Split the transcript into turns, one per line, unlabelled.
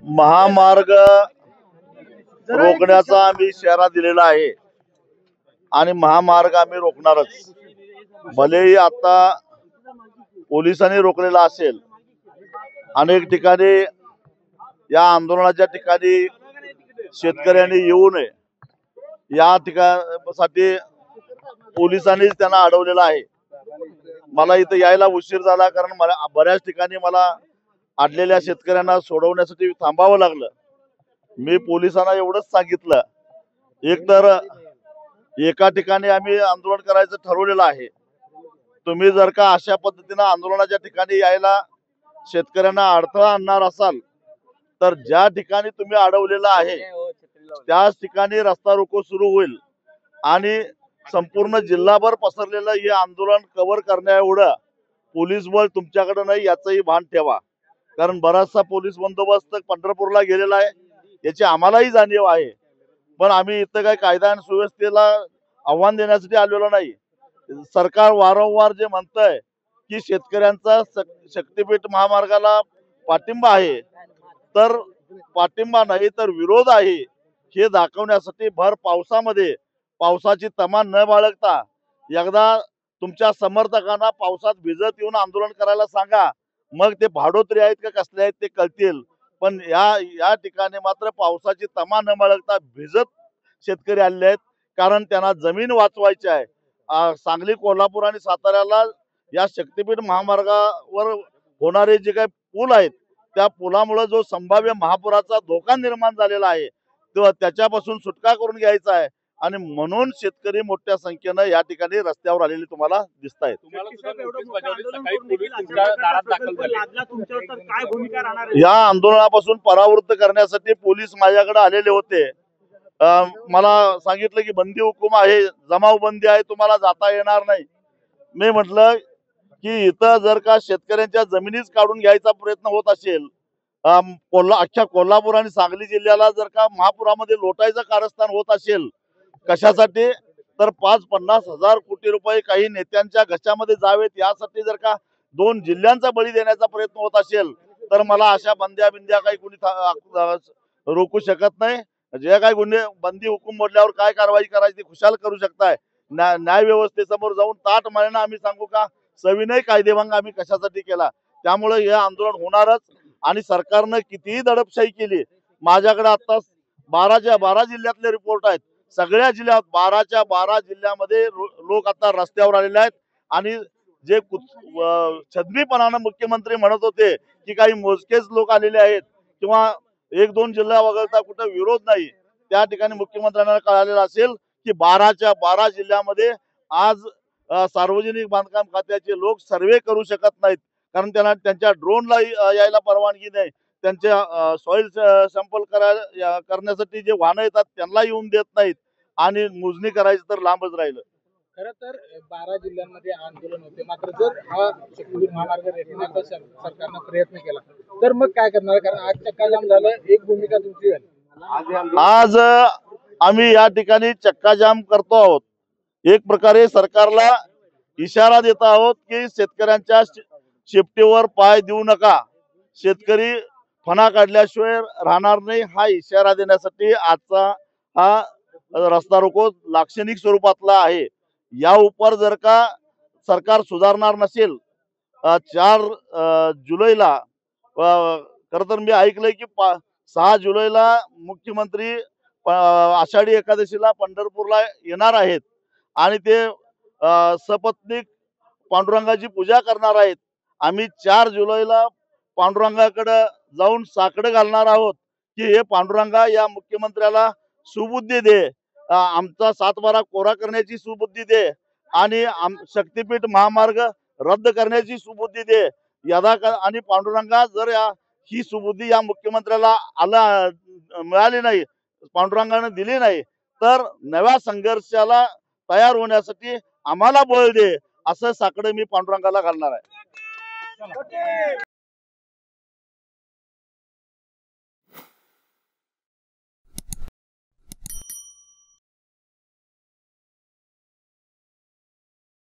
महामार्ग रोखण्याचा आम्ही इशारा दिलेला आहे आणि महामार्ग आम्ही रोखणारच। भलेही आता पोलिसांनी रोखलेला असेल, अनेक ठिकाणी या आंदोलनाच्या ठिकाणी शेतकऱ्यांनी येऊ नये या ठिकाणासाठी पोलिसांनी त्यांना अडवलेलं आहे। मला इथं यायला उशीर झाला, कारण मला बऱ्याच ठिकाणी मला अडलेल्या शेतकऱ्यांना सोडवण्यासाठी थांबावं लागलं। मी पोलिसांना एवढंच सांगितलं, एक तर एका ठिकाणी आम्ही आंदोलन करायचं ठरवलेलं आहे, तुम्ही जर का अशा पद्धतीने आंदोलनाच्या ठिकाणी यायला शेतकऱ्यांना अडथळा आणणार असाल तर ज्या ठिकाणी तुम्ही अडवलेलं आहे त्याच ठिकाणी रस्ता रोको सुरू होईल आणि संपूर्ण जिल्हाभर पसरलेलं हे आंदोलन कव्हर करण्या एवढं पोलीस बळ तुमच्याकडे नाही याचंही भान ठेवा। कारण बराचसा पोलीस बंदोबस्त पंढरपूरला गेलेला आहे याची आम्हालाही जाणीव आहे, पण आम्ही इथं काही कायदा आणि सुव्यवस्थेला आव्हान देण्यासाठी आलेलो नाही। सरकार वारंवार जे म्हणतंय की शेतकऱ्यांचा शक्तीपीठ महामार्गाला पाठिंबा आहे, तर पाठिंबा नाही तर विरोध आहे हे दाखवण्यासाठी भर पावसामध्ये पावसाची तमा न बाळगता एकदा तुमच्या समर्थकांना पावसात भिजत येऊन आंदोलन करायला सांगा, मग ते भाडोत्री आहेत का कसले आहेत ते कळतील। पण या ठिकाणी मात्र पावसाची तमा न बाळगता भिजत शेतकरी आले आहेत, कारण त्यांना जमीन वाचवायची आहे। सांगली, कोल्हापूर आणि साताऱ्याला या शक्तीपीठ महामार्गावर होणारे जे काही पूल आहेत त्या पुलामुळे जो संभाव्य महापुराचा धोका निर्माण झालेला आहे तो त्याच्यापासून सुटका करून घ्यायचा आहे आणि म्हणून शेतकरी मोठ्या संख्येनं या ठिकाणी रस्त्यावर आलेले तुम्हाला दिसत आहेत। या आंदोलनापासून परावृत्त करण्यासाठी पोलीस माझ्याकडे आलेले होते। मला सांगितलं की बंदी हुकूम आहे, जमाव बंदी आहे, तुम्हाला जाता येणार नाही। मी म्हटलं की इथं जर का शेतकऱ्यांच्या जमिनीच काढून घ्यायचा प्रयत्न होत असेल, अख्ख्या कोल्हापूर आणि सांगली जिल्ह्याला जर का महापुरामध्ये लोटायचं कारस्थान होत असेल, कशासाठी तर 50-50 हजार कोटी रुपये काही नेत्यांच्या घशामध्ये जावेत यासाठी जर का 2 जिल्ह्यांचा बळी देण्याचा प्रयत्न होत असेल तर मला अशा बंद्या बिंद्या काही कोणी रोखू शकत नाही। जे काही गुन्हे बंदी हुकूम मोडल्यावर काय कारवाई करायची खुशाल करू शकताय। न्याय व्यवस्थेसमोर जाऊन ताट मारणं आम्ही सांगू का, सविनय कायदेभंग आम्ही कशासाठी केला। त्यामुळे हे आंदोलन होणारच आणि सरकारनं कितीही दडपशाही केली, माझ्याकडे आता 12च्या 12 जिल्ह्यातले रिपोर्ट आहेत। सगळ्या जिल्ह्यात 12च्या 12 जिल्ह्यामध्ये लोक आता रस्त्यावर आलेले आहेत आणि जे छदमीपणानं मुख्यमंत्री म्हणत होते की काही मोजकेच लोक आलेले आहेत किंवा 1-2 जिल्हा वगळता कुठे विरोध नाही, त्या ठिकाणी मुख्यमंत्र्यांना कळालेलं असेल की 12च्या 12 जिल्ह्यामध्ये आज सार्वजनिक बांधकाम खात्याचे लोक सर्वे करू शकत नाहीत, कारण त्यांना त्यांच्या ड्रोनला यायला परवानगी नाही, त्यांच्या सॉइल सॅम्पल करण्यासाठी जे वाहनं येतात त्यांना येऊन देत नाहीत आणि मोजणी करायचं तर लांबच राहिलं।
खरं तर 12 जिल्ह्यांमध्ये आंदोलन होते, मात्र जर हा शक्तीपीठ महामार्ग रेटण्याचा सरकारनं प्रयत्न केला तर मग काय करणार? कारण आज चक्का जाम झालं, एक भूमिका तुमची झाली।
आज आम्ही या ठिकाणी चक्का जाम करतो आहोत, एक प्रकारे सरकारला इशारा देत आहोत की शेतकऱ्यांच्या शेपटीवर पाय देऊ नका, शेतकरी फणा काढल्याशिवाय राहणार नाही हा इशारा देण्यासाठी आजचा हा रस्ता रोको लाक्षणिक स्वरूपातला आहे। या उपर जर का सरकार सुधारणार नसेल, 4 जुलैला खरं तर मी ऐकलंय की 6 जुलैला मुख्यमंत्री आषाढी एकादशीला पंढरपूरला येणार आहेत आणि ते सपत्नीक पांडुरंगाची पूजा करणार आहेत। आम्ही 4 जुलैला पांडुरंगाकडे जाऊन साकडं घालणार आहोत की हे पांडुरंगा या मुख्यमंत्र्याला सुबुद्धी दे, आमचा 7-12 कोरा करण्याची सुबुद्धी दे आणि शक्तीपीठ महामार्ग रद्द करण्याची सुबुद्धी दे। आणि पांडुरंगा जर ही सुबुद्धी या मुख्यमंत्र्याला मिळाली नाही, पांडुरंगाने दिली नाही, तर नव्या संघर्षाला तयार होण्यासाठी आम्हाला बळ दे असं साकडं मी पांडुरंगाला घालणार आहे।